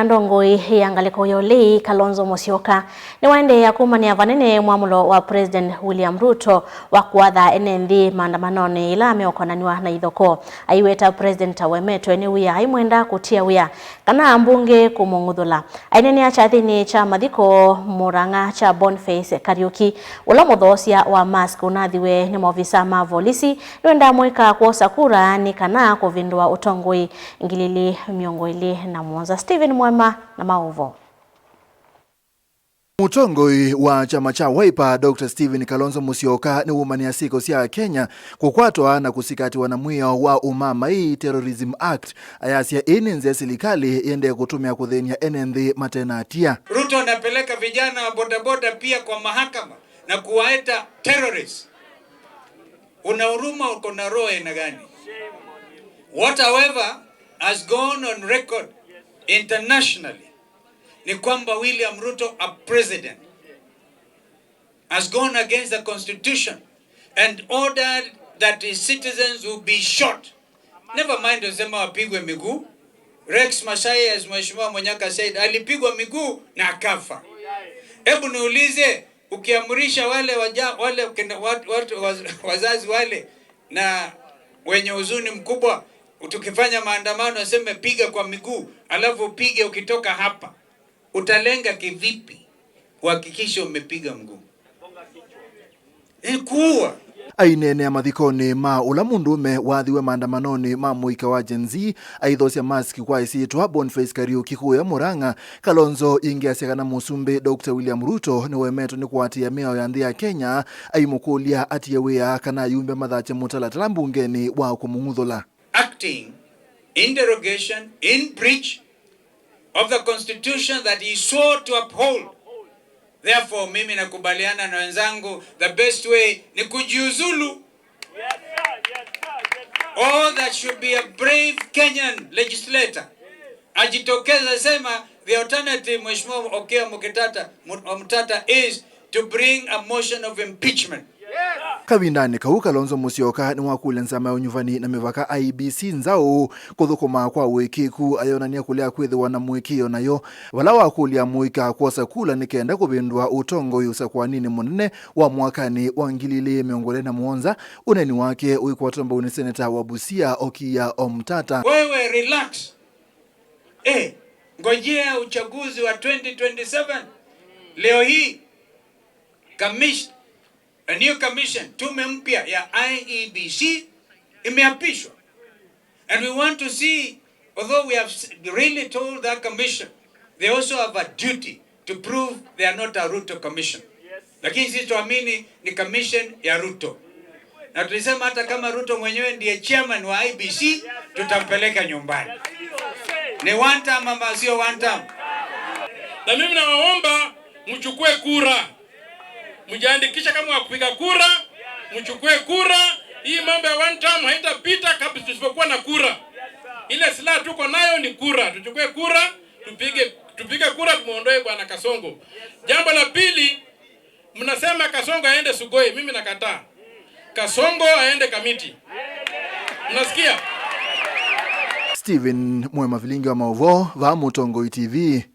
Ndongoi yangaliko yoli Kalonzo Musyoka ni waende ya kumania vanene mwamulo wa President William Ruto wa kuadha NND maandamanoni ila ameokonaniwa na ithoko aiweta President Awemetwe ni wia haimwenda kutia wia kana mbunge kumungudhula ainene acha thini cha mathiko Murang'a cha Boniface Kariuki ula muthosia wa mask unathiwe ni maofisa ma polisi niwenda mweka kuosa kura ni kana kuvindua utongoi ngilili miongo ili na mwanza Steven Mwema na Maovo. Mutongoi wa chama cha Wiper Dr. Stephen Kalonzo Musyoka ni umania siko sia Kenya kukwatwa na kusikatiwa na mwio wa Umamai Terrorism Act ayasia ininze serikali yende kutumia kuthenia NND matena atia. Ruto anapeleka vijana wa bodaboda pia kwa mahakama na kuwaita terrorists. Una huruma uko na roho ina gani? Whatever has gone on record internationally ni kwamba William Ruto, a president, has gone against the constitution and ordered that his citizens will be shot. Never mind usema wapigwe miguu. Rex Masai, as Mheshimiwa Monyaka said, alipigwa miguu na akafa. Hebu niulize, ukiamrisha wale wazazi wale na wenye huzuni mkubwa, tukifanya maandamano aseme piga kwa miguu, alafu upige ukitoka hapa, utalenga kivipi kuhakikisha umepiga mguu? Kuua. Ainene ya mathikoni ma ula mundume wathiwe maandamanoni ma muika wa Gen Z aithosia maski kwa isitwa Boniface Kariuki kuya Murang'a. Kalonzo ingiasia kana musumbi Dr. William Ruto ni wemeto ni kuatia meo ya nthi ya Kenya aimukulia atia wea kana yumbe mathache mutalatala mbungeni wa kumungudhula. Acting in derogation, in breach of the constitution that he swore to uphold. Therefore, mimi nakubaliana na wenzangu, the best way ni kujiuzulu. All that should be a brave Kenyan legislator ajitokeza sema the alternative, Mheshimiwa Okiya Omtata, is to bring a motion of impeachment. Kawindani kau Kalonzo Musyoka ni wakule nsama unyuvani na mivaka IEBC nzao kuthukuma kwa wikiku ayonania kulea kwithiwa na mwikio nayo wala wakulia mwika kuosa kula nikenda kubindwa utongo yusa kwa nini munene wa mwakani wa ngilili miongole na muonza uneni wake uikwatamba uni seneta wa Busia Okiya Omtata. Wewe relax. Ngojea uchaguzi wa 2027. Leo hii a new commission, tume mpya ya IEBC imeapishwa. And we want to see, although we have really told that commission, they also have a duty to prove they are not a Ruto commission. Lakini sisi tuamini ni commission ya Ruto. Na tulisema hata kama Ruto mwenyewe ndiye chairman wa IEBC, tutampeleka nyumbani. Ni one term ama sio one term? Na mimi nawaomba mchukue kura. Mjiandikisha kama wa kupiga kura, mchukue kura. Hii mambo ya one term haitapita kabla tusipokuwa na kura. Ile silaha tuko nayo ni kura. Tuchukue kura, tupige kura tumuondoe bwana Kasongo. Jambo la pili, mnasema Kasongo aende Sugoi, mimi nakataa. Kasongo aende Kamiti. Mnasikia? Steven Mwema Vilingi wa Maovo va Mutongoi TV.